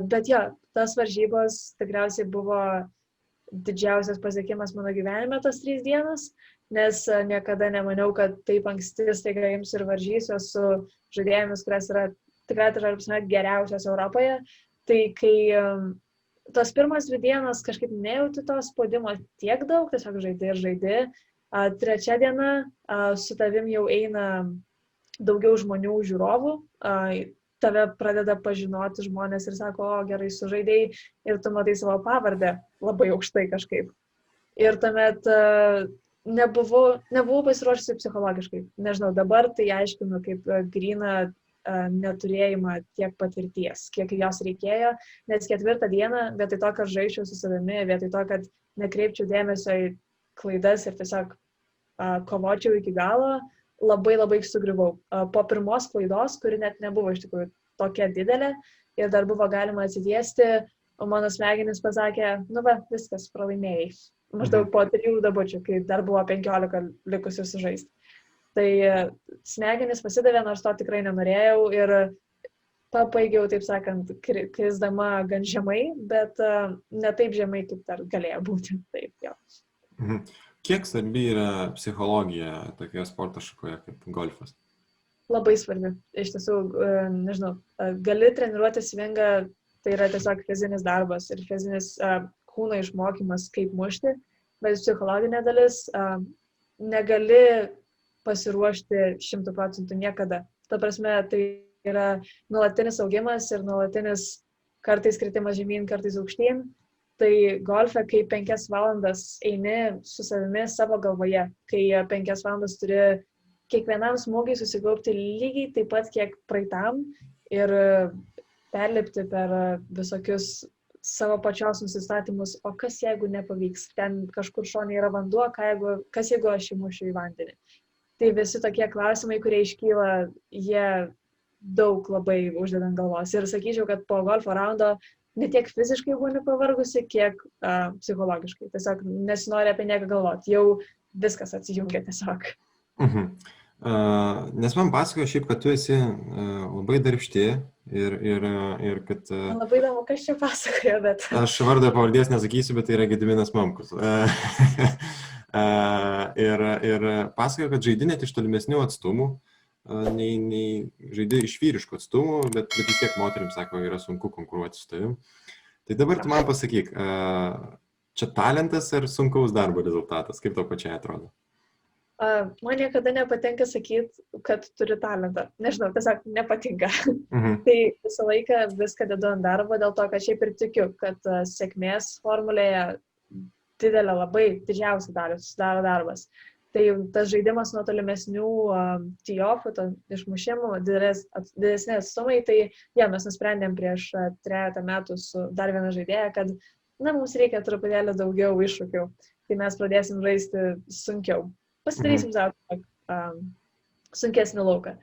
S2: bet jo, tas varžybos tikriausiai buvo didžiausias pasiekimas mano gyvenime tos 3 dienas, nes niekada nemaniau, kad taip anksti staiga ims ir varžysiuos su žaidėjomis, kurios yra tikrai geriausios Europoje. Tai kai tos pirmas 2 dienas kažkaip nejauti to spaudimo tiek daug, tiesiog žaidi. 3 diena su tavim jau eina daugiau žmonių žiūrovų, tave pradeda pažinoti žmonės ir sako, o gerai sužaidėjai ir tu matai savo pavardę labai aukštai kažkaip. Ir tuomet nebuvau pasiruošusi psichologiškai. Nežinau, dabar tai aiškinu kaip gryną neturėjimą tiek patirties, kiek jos reikėjo, nes 4 dieną vietoj to, kad žaisčiau su savimi, vietoj to, kad nekreipčiau dėmesio į klaidas ir tiesiog kovočiau iki galo, labai sugriuvau. Po pirmos klaidos, kuri net nebuvo iš tikrųjų tokia didelė ir dar buvo galima atsitiesti, o mano smegenys pasakė, nu va, viskas, pralaimėjai. Maždaug po 3 dabučių, kai dar buvo 15 likusių sužaisti. Tai smegenys pasidavė, nors to tikrai nenorėjau ir pabaigiau, taip sakant, krisdama gan žemai, bet ne taip žemai, kaip dar galėjo būti. Taip, jo.
S1: Kiek svarbi yra psichologija tokioje sporto šakoje kaip golfas?
S2: Labai svarbi. Iš tiesų, nežinau, gali treniruoti svingą, tai yra tiesiog fizinis darbas ir fizinis kūno išmokymas, kaip mušti, bet psichologinė dalis negali pasiruošti 100% niekada. Ta prasme, tai yra nuolatinis augimas ir nuolatinis kartais kritimas žemyn, kartais aukštyn. Tai golfe, kai 5 valandas eini su savimi savo galvoje, kai 5 valandas turi kiekvienam smūgiai susikaupti lygiai taip pat, kiek praeitam ir perlipti per visokius savo pačios nusistatymus, o kas jeigu nepavyks, ten kažkur šone yra vanduo, kas jeigu aš įmušiu į vandenį. Tai visi tokie klausimai, kurie iškyla, jie daug labai uždedant galvos. Ir sakyčiau, kad po golfo raundo ne tiek fiziškai būni pavargusi, kiek psichologiškai. Tiesiog nesinori apie nieką galvoti. Jau viskas atsijungia tiesiog.
S1: Nes man pasakojo šiaip, kad tu esi labai darbšti ir kad...
S2: Labai įdomu, kas čia pasakojo, bet...
S1: Aš vardą pavardės nesakysiu, bet tai yra Gediminas Mamkus. Ir pasakojo, kad žaidi net iš tolimesnių atstumų, nei žaidi iš vyriškų atstumų, bet vis tiek moterims, sako, yra sunku konkuruoti su tavim. Tai dabar tu man pasakyk, čia talentas ar sunkaus darbo rezultatas? Kaip tau pačiai atrodo?
S2: Man niekada nepatinka sakyti, kad turi talentą. Nežinau, tiesiog nepatinka. Tai visą laiką viską dedu ant darbo, dėl to, kad šiaip ir tikiu, kad sėkmės formulėje didelę labai didžiausią dalį susidaro darbas. Tai tas žaidimas nuo tolimesnių tee-offų, išmušimų, didesnė atstumai, tai mes nusprendėm prieš 3 metų su dar viena žaidėja, kad mums reikia truputėlį daugiau iššūkių, tai mes pradėsim žaisti sunkiau. Pasidarysim savo sunkesnį lauką.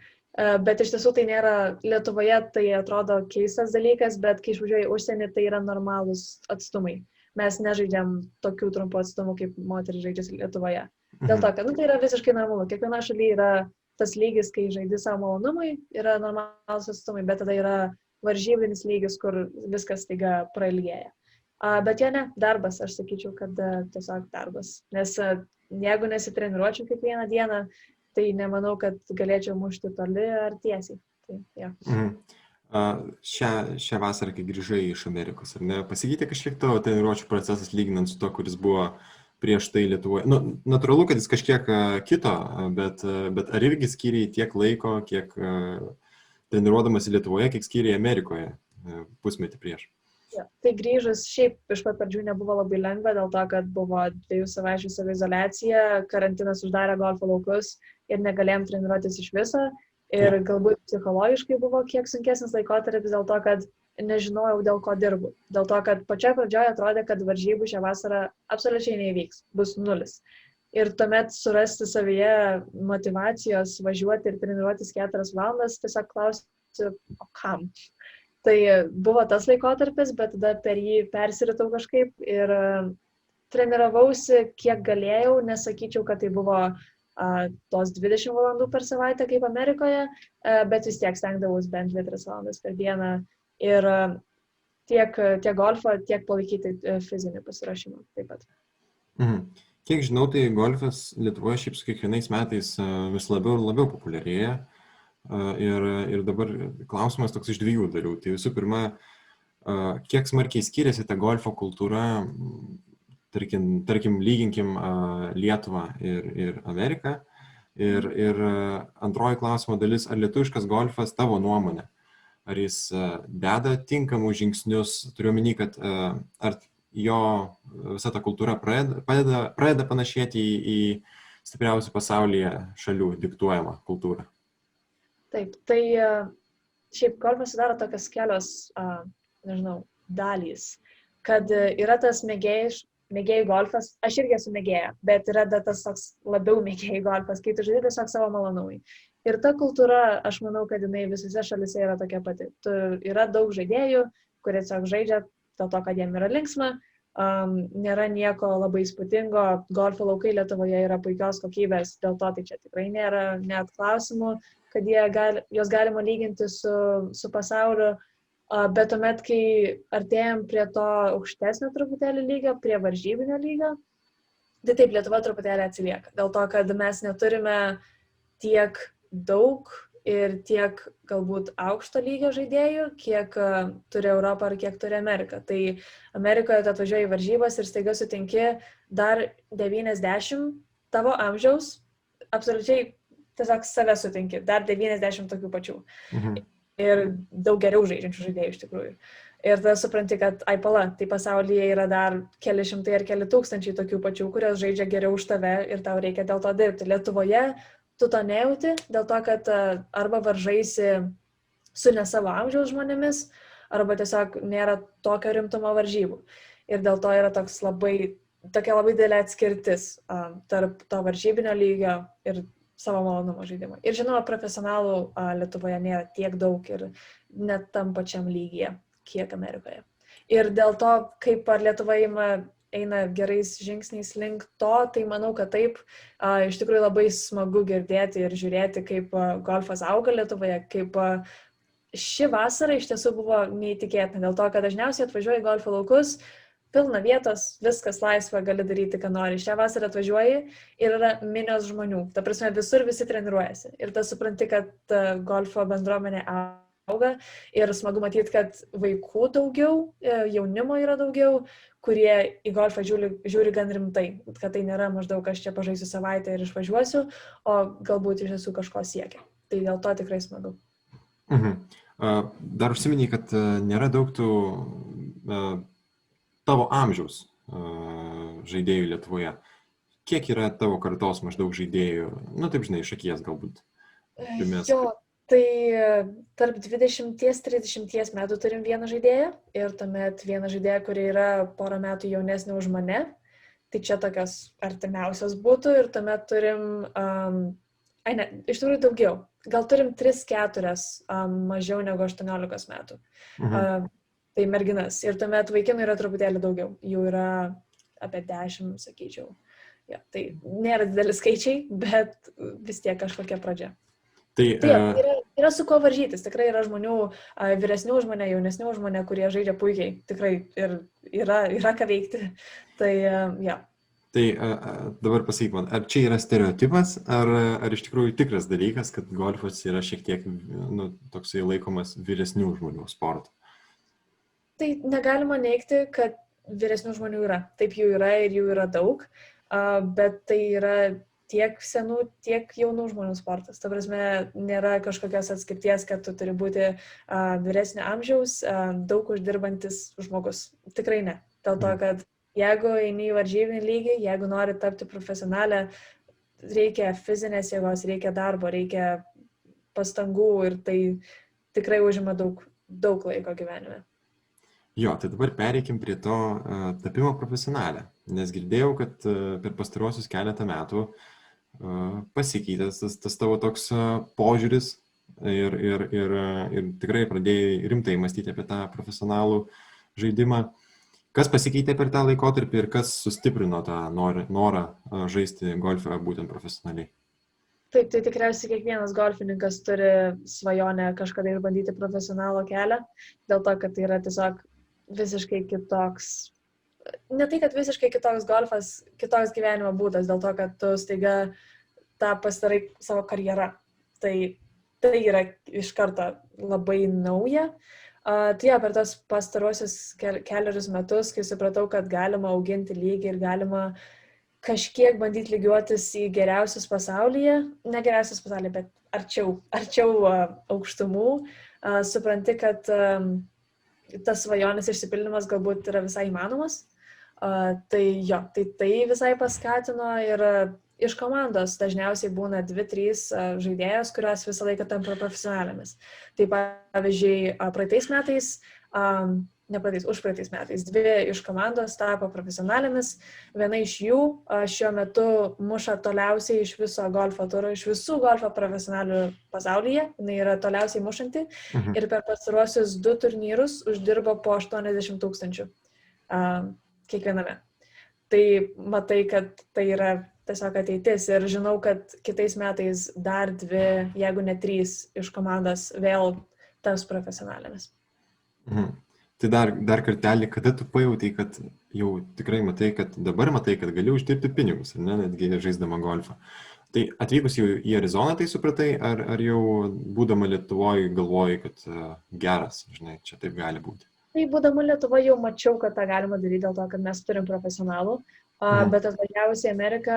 S2: Bet iš tiesų tai nėra, Lietuvoje tai atrodo keistas dalykas, bet kai išvažiuoji užsienį, tai yra normalūs atstumai. Mes nežaidžiam tokių trumpų atstumų, kaip moteris žaidžia Lietuvoje. Dėl to, kad tai yra visiškai normalu. Kiekviena šalyje yra tas lygis, kai žaidi savo malonumui, yra normalūs atstumai, bet tada yra varžybinis lygis, kur viskas taiga prailgėja. Bet jo ne, darbas, aš sakyčiau, kad tiesiog darbas. Nes jeigu nesitreniruočiau kiekvieną dieną, tai nemanau, kad galėčiau mušti toli ar tiesiai. Tai, ja.
S1: Šią vasarą, kai grįžai iš Amerikos, ar ne, pasikeitė kažkiek tavo treniruočių procesas lyginant su to, kuris buvo prieš tai Lietuvoje? Natūralu, kad jis kažkiek kito, bet ar irgi skyrei tiek laiko, kiek treniruodamas Lietuvoje, kiek skyrei Amerikoje pusmetį prieš?
S2: Ja, tai grįžus šiaip iš pat pradžių nebuvo labai lengva, dėl to, kad buvo 2 savaičių saviizoliacija, karantinas uždarė golfo laukus ir negalėjom treniruotis iš viso. Ir galbūt psichologiškai buvo kiek sunkesnis laikotarpis dėl to, kad nežinojau, dėl ko dirbu. Dėl to, kad pačioje pradžioje atrodė, kad varžybų šią vasarą absoliučiai neįvyks, bus 0. Ir tuomet surasti savyje motivacijos važiuoti ir treniruotis 4 valandas, tiesiog klausti, o kam? Tai buvo tas laikotarpis, bet tada per jį persiritau kažkaip ir treniravausi kiek galėjau, nesakyčiau, kad tai buvo tos 20 valandų per savaitę kaip Amerikoje, bet vis tiek stengdavausi bent 2-3 valandas per dieną ir tiek golfą, tiek palaikyti fizinį pasiruošimą taip pat.
S1: Kiek žinau, tai golfas Lietuvoje šiaip su kiekvienais metais vis labiau ir labiau populiarėja ir dabar klausimas toks iš 2 dalių. Tai visų pirma, kiek smarkiai skiriasi ta golfo kultūra, tarkim lyginkim Lietuvą ir Ameriką. Ir antroji klausimo dalis, ar lietuviškas golfas tavo nuomonė ar jis deda tinkamus žingsnius, turiu omeny, kad ar jo visa ta kultūra pradeda panašėti į stipriausių pasaulyje šalių diktuojamą kultūrą.
S2: Taip, tai šiaip golfas sudaro tokias kelios, nežinau, dalys, kad yra tas mėgėjų golfas, aš irgi esu mėgėja, bet yra tas toks labiau mėgėjų golfas, kai tu žaidži tiesiog savo malonumui. Ir ta kultūra, aš manau, kad jinai visose šalise yra tokia pati. Yra daug žaidėjų, kurie tiesiog žaidžia dėl to, kad jiem yra linksma, nėra nieko labai įspūdingo, golfo laukai Lietuvoje yra puikios kokybės, dėl to tai čia tikrai nėra net klausimų, kad juos galima lyginti su pasauliu, bet tuomet, kai artėjom prie to aukštesnio truputėlį lygio, prie varžybinio lygio, tai taip, Lietuva truputėlį atsilieka, dėl to, kad mes neturime tiek daug ir tiek galbūt aukšto lygio žaidėjų, kiek turi Europą ar kiek turi Amerika. Tai Amerikoje tu atvažiuoji į varžybas ir staiga sutinki dar 90 tavo amžiaus, absoliučiai tiesiog save sutinki, dar 90 tokių pačių. Ir daug geriau žaidžiančių žaidėjų iš tikrųjų. Ir tada supranti, kad pala, tai pasaulyje yra dar keli šimtai ar keli tūkstančiai tokių pačių, kurios žaidžia geriau už tave ir tau reikia dėl to dirbti. Lietuvoje tu to nejauti, dėl to, kad arba varžaisi su ne savo amžiaus žmonėmis, arba tiesiog nėra tokio rimtumo varžybų. Ir dėl to yra tokia labai didelė atskirtis tarp to varžybinio lygio ir savo malonumo žaidimo. Ir žinoma, profesionalų Lietuvoje nėra tiek daug ir net tam pačiam lygyje, kiek Amerikoje. Ir dėl to, kaip ar Lietuva eina gerais žingsniais link to, tai manau, kad taip, iš tikrųjų labai smagu girdėti ir žiūrėti, kaip golfas auga Lietuvoje, kaip ši vasara iš tiesų buvo neįtikėtina, dėl to, kad dažniausiai atvažiuoji į golfo laukus, pilna vietos, viskas laisva, gali daryti, ką nori. Šią vasarą atvažiuoji ir yra minios žmonių, ta prasme visur visi treniruojasi. Ir tu supranti, kad golfo bendruomenė auga ir smagu matyti, kad vaikų daugiau, jaunimo yra daugiau, kurie į golfą žiūri gan rimtai, kad tai nėra maždaug aš čia pažaisiu savaitę ir išvažiuosiu, o galbūt iš tiesų kažko siekia. Tai dėl to tikrai smagu.
S1: Dar užsiminiai, kad nėra daug tų tavo amžiaus žaidėjų Lietuvoje. Kiek yra tavo kartos maždaug žaidėjų? Nu, taip žinai, iš akies galbūt.
S2: Jo, tai tarp 20-30 metų turim vieną žaidėją ir tuomet vieną žaidėją, kuri yra porą metų jaunesnė už mane. Tai čia tokios artimiausios būtų ir tuomet turim, iš tikrųjų daugiau. Gal turim 3-4 mažiau negu 18 metų. Tai merginas. Ir tuomet vaikinų yra truputėlį daugiau. Jų yra apie 10, sakyčiau. Ja, tai nėra dideli skaičiai, bet vis tiek kažkokia pradžia. Tai yra su ko varžytis, tikrai yra žmonių vyresnių už mane, jaunesnių už mane, kurie žaidžia puikiai, tikrai ir yra ką veikti. Tai, ja.
S1: Tai dabar pasakyk man, ar čia yra stereotipas, ar iš tikrųjų tikras dalykas, kad golfas yra šiek tiek toksai laikomas vyresnių žmonių sportu?
S2: Tai negalima neigti, kad vyresnių žmonių yra. Taip jų yra ir jų yra daug, bet tai yra tiek senų, tiek jaunų žmonių sportas. Ta prasme, nėra kažkokios atskirties, kad tu turi būti vyresnio amžiaus, daug uždirbantis žmogus. Tikrai ne. Dėl to, kad jeigu eini į varžybinį lygį, jeigu nori tapti profesionalę, reikia fizinės jėgos, reikia darbo, reikia pastangų ir tai tikrai užima daug laiko gyvenime.
S1: Jo, tai dabar pereikim prie to tapimo profesionalę, nes girdėjau, kad per pastaruosius keletą metų pasikeitęs tas tavo toks požiūris ir tikrai pradėjai rimtai mąstyti apie tą profesionalų žaidimą. Kas pasikeitė per tą laikotarpį ir kas sustiprino tą norą žaisti golfą būtent profesionaliai?
S2: Taip, tai tikriausiai kiekvienas golfininkas turi svajonę kažkada išbandyti profesionalo kelią, dėl to, kad tai yra tiesiog visiškai kitoks, ne tai, kad visiškai kitoks golfas, kitoks gyvenimo būdas, dėl to, kad tu staiga tą pasidarai savo karjerą. Tai yra iš karto labai nauja. Tai jo, per tos pastaruosius keliarius metus, kai supratau, kad galima auginti lygį ir galima kažkiek bandyti lygiuotis į geriausius pasaulyje, ne geriausius pasaulyje, bet arčiau aukštumų, supranti, kad tas svajonės išsipildymas galbūt yra visai įmanomas. Tai jo, tai visai paskatino ir iš komandos dažniausiai būna 2-3 žaidėjos, kurios visą laiką tampa profesionalėmis. Tai pavyzdžiui, užpraeitais metais 2 iš komandos tapo profesionalėmis, viena iš jų šiuo metu muša toliausiai iš viso golfo turo, iš visų golfo profesionalių pasaulyje, jinai yra toliausiai mušanti ir per pastaruosius 2 turnyrus uždirbo po 80 000 kiekviename. Tai matai, kad tai yra tiesiog ateitis ir žinau, kad kitais metais dar 2, jeigu ne 3 iš komandos vėl taps profesionalėmis.
S1: Tai dar kartelį, kada tu pajautai, kad jau tikrai matai, kad dabar matai, kad gali uždirbti pinigus, ne, netgi žaisdama golfą. Tai atvykus jau į Arizoną tai supratai, ar jau būdama Lietuvoje galvojai, kad geras, žinai, čia taip gali būti?
S2: Tai būdama Lietuvoje jau mačiau, kad tą galima daryti dėl to, kad mes turim profesionalų, bet atvažiavus į Ameriką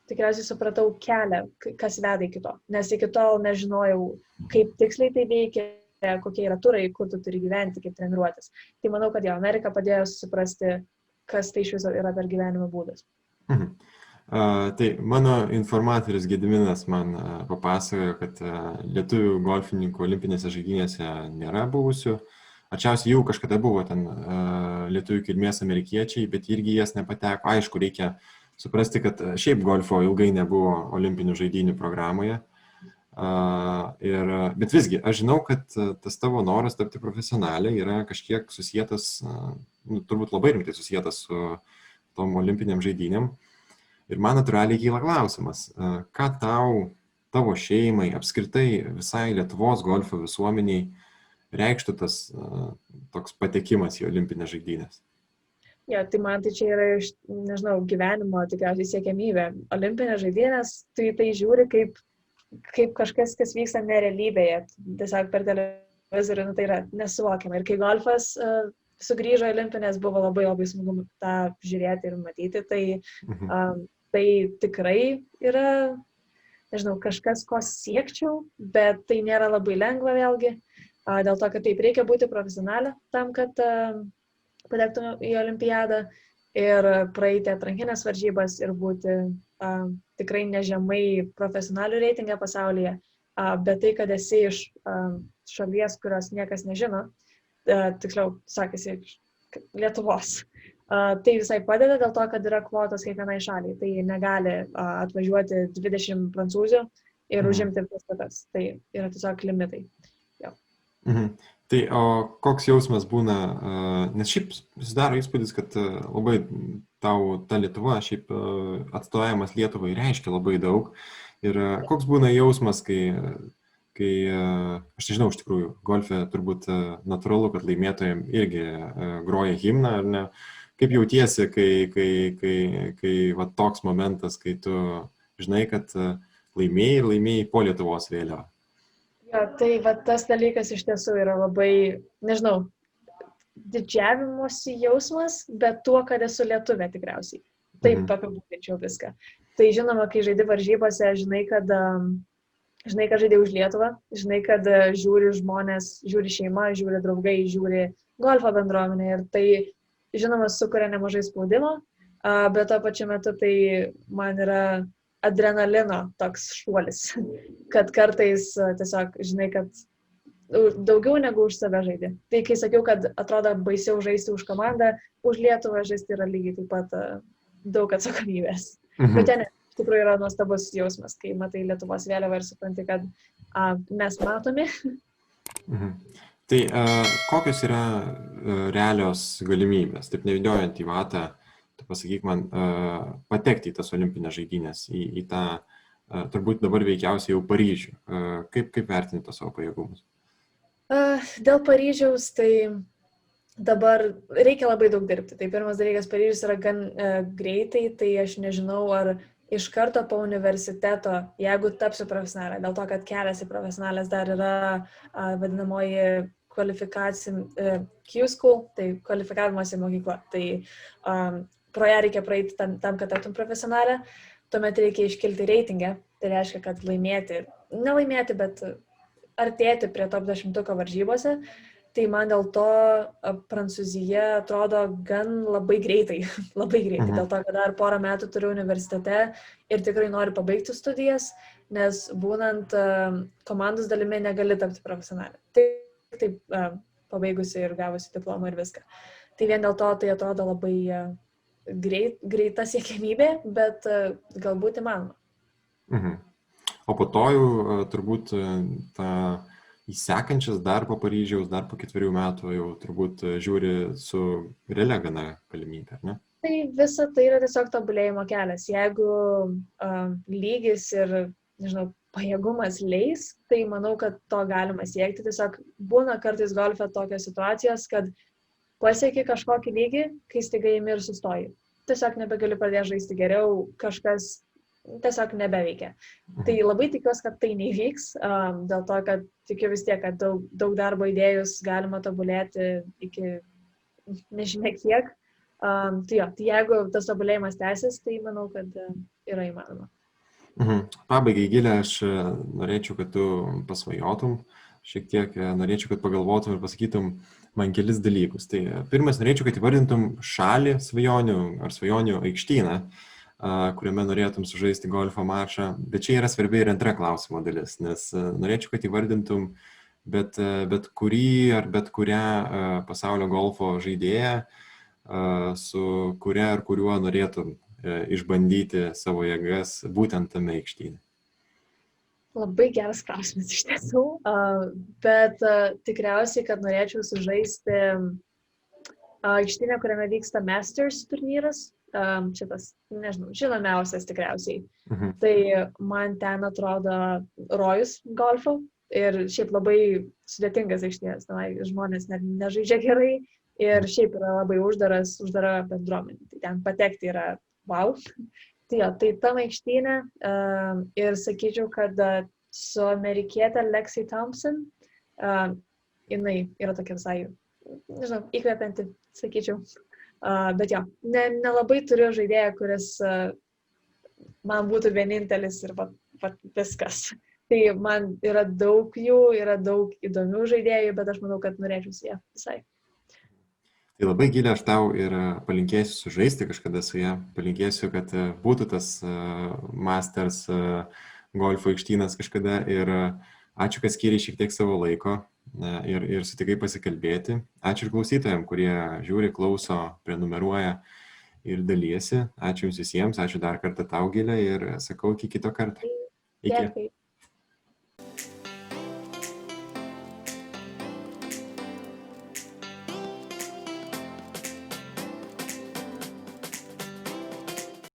S2: tikriausiai supratau kelią, kas veda iki to, nes iki tol nežinojau, kaip tiksliai tai veikia, kokie yra turai, kur tu turi gyventi, kaip treniruotis. Tai manau, kad Amerika padėjo suprasti, kas tai iš viso yra per gyvenimo būdas.
S1: Tai mano informatorius Gediminas man papasakojo, kad lietuvių golfininkų olimpinėse žaidynėse nėra buvusių. Arčiausiai jau kažkada buvo ten lietuvių kilmės amerikiečiai, bet irgi jas nepateko. Aišku, reikia suprasti, kad šiaip golfo ilgai nebuvo olimpinių žaidynių programoje. Bet visgi, aš žinau, kad tas tavo noras tapti profesionalė yra kažkiek susijęs, turbūt labai rimtai susijęs su tom olimpiniam žaidynėm. Ir man natūraliai kyla klausimas, ką tavo šeimai, apskritai visai Lietuvos golfo visuomeniai reikštų tas toks patekimas į olimpinės žaidynės?
S2: Ja, tai man tai čia yra iš, nežinau, gyvenimo tikriausiai siekiamybė. Olimpinės žaidynės, tai žiūri kaip kažkas, kas vyksta nerealybėje. Tiesiog per televizorių, tai yra nesuvokiama. Ir kai golfas sugrįžo į olimpinės, buvo labai labai smagu tą žiūrėti ir matyti. Tai tikrai yra, nežinau, kažkas, ko siekčiau, bet tai nėra labai lengva vėlgi. Dėl to, kad taip reikia būti profesionalė tam, kad patektume į olimpiadą ir praeiti atrankinės varžybas ir būti tikrai nežemai profesionalių reitingę pasaulyje, bet tai, kad esi iš šalies, kurios niekas nežino, tiksliau, sakėsi, Lietuvos. Tai visai padeda dėl to, kad yra kvotos kiekvienai šaliai. Tai negali atvažiuoti 20 prancūzių ir užimti visas vietas. Tai yra tiesiog limitai.
S1: Tai o koks jausmas būna, nes šiaip susidaro įspūdis, kad labai tau ta Lietuva, šiaip atstovavimas Lietuvai reiškia labai daug. Ir koks būna jausmas, kai aš nežinau, iš tikrųjų, golfe turbūt natūralu, kad laimėtojams irgi groja himną, ar ne? Kaip jautiesi, kai va, toks momentas, kai tu žinai, kad laimėjai po Lietuvos vėliavą?
S2: Ja, tai va, tas dalykas iš tiesų yra labai, nežinau, didžiavimosi jausmas, bet tuo, kad esu lietuvė tikriausiai. Taip apibūdinčiau viską. Tai žinoma, kai žaidi varžybose, žinai, kad žaidai už Lietuvą, žinai, kad žiūri žmonės, žiūri šeima, žiūri draugai, žiūri golfo bendruomenė ir tai, žinoma, sukuria nemažai spaudimo, bet tuo pačiu metu tai man yra adrenalino toks šuolis, kad kartais tiesiog žinai, kad daugiau negu už save žaidži. Tai kai sakiau, kad atrodo baisiau žaisti už komandą, už Lietuvą žaisti yra lygiai taip pat daug atsakomybės. Bet ten iš tikrųjų yra nuostabus jausmas, kai matai Lietuvos vėliavą ir supranti, kad mes matomi.
S1: Tai kokios yra realios galimybės, taip nevyniojant į vatą, tu pasakyk man, patekti į tas olimpinės žaidynės, į tą, turbūt dabar veikiausiai jau Paryžių. Kaip vertinti savo pajėgumus?
S2: Dėl Paryžiaus, tai dabar reikia labai daug dirbti. Tai pirmas dalykas, Paryžius yra gan greitai, tai aš nežinau, ar iš karto po universiteto, jeigu tapsiu profesionalė, dėl to, kad kelias į profesionalės dar yra vadinamoji kvalifikacija Q-School, tai kvalifikavimosi mokykla. Tai pro ją reikia praeiti tam, kad taptum profesionalė, tuomet reikia iškilti reitingę, tai reiškia, kad nelaimėti, bet artėti prie top 10 varžybose. Tai man dėl to Prancūzija atrodo gan labai greitai, labai greitai, dėl to, kad dar porą metų turiu universitete ir tikrai noriu pabaigti studijas, nes būnant komandos dalimi negali tapti profesionaliu. Taip pabaigusi ir gavusi diplomą ir viską. Tai vien dėl to tai atrodo labai greita siekiamybė, bet galbūt įmanoma.
S1: O po to jau turbūt tą į sekančias dar po Paryžiaus, dar po 4 metų jau turbūt žiūri su realia gana galimybė, ar ne?
S2: Tai visa tai yra tiesiog tobulėjimo kelias. Jeigu lygis ir, nežinau, pajėgumas leis, tai manau, kad to galima siekti. Tiesiog būna kartais golfe tokios situacijos, kad pasieki kažkokį lygį, kai staiga imi ir sustoji. Tiesiog nebegali pradėti žaisti geriau, kažkas tiesiog nebeveikia. Tai labai tikiuosi, kad tai neįvyks, dėl to, kad tikiu vis tiek, kad daug darbo įdėjus galima tobulėti iki nežinia kiek. Tai jeigu tas tobulėjimas tęsis, tai manau, kad yra įmanoma.
S1: Pabaigai, Gilė, aš norėčiau, kad tu pasvajotum, šiek tiek norėčiau, kad pagalvotum ir pasakytum man kelis dalykus. Tai pirmas, norėčiau, kad įvardintum šalį svajonių ar svajonių aikštyną, kuriame norėtum sužaisti golfo mačą, bet čia yra svarbi ir antra klausimo dalis, nes norėčiau, kad įvardintum bet kurį ar bet kurią pasaulio golfo žaidėją, su kuria ar kuriuo norėtum išbandyti savo jėgas būtent tame aikštyne.
S2: Labai geras klausimas iš tiesų, bet tikriausiai, kad norėčiau sužaisti aikštynę, kuriame vyksta Masters turnyras. Šitas, nežinau, žinomiausias tikriausiai. Tai man ten atrodo rojus golfo ir šiaip labai sudėtingas aikštynės, žmonės nežaidžia gerai ir šiaip yra labai uždara bendruomenė. Tai ten patekti yra wow. Tai tam aikštynė ir sakyčiau, kad su amerikietė Lexi Thompson, jinai yra tokia visai, nežinau, įkvepianti, sakyčiau. Bet jo, nelabai turiu žaidėją, kuris man būtų vienintelis ir viskas. Tai man yra daug jų, yra daug įdomių žaidėjų, bet aš manau, kad norėčiau su ją visai.
S1: Tai labai, Gilė, aš tau ir palinkėsiu sužaisti kažkada su ją, palinkėsiu, kad būtų tas Masters golfo aikštynas kažkada ir ačiū, kad skyrei šiek tiek savo laiko ir sutikai pasikalbėti. Ačiū ir klausytojams, kurie žiūri, klauso, prenumeruoja ir dalyjasi. Ačiū jums visiems, ačiū dar kartą tau, Gilė, ir sakau iki kito karto. Iki.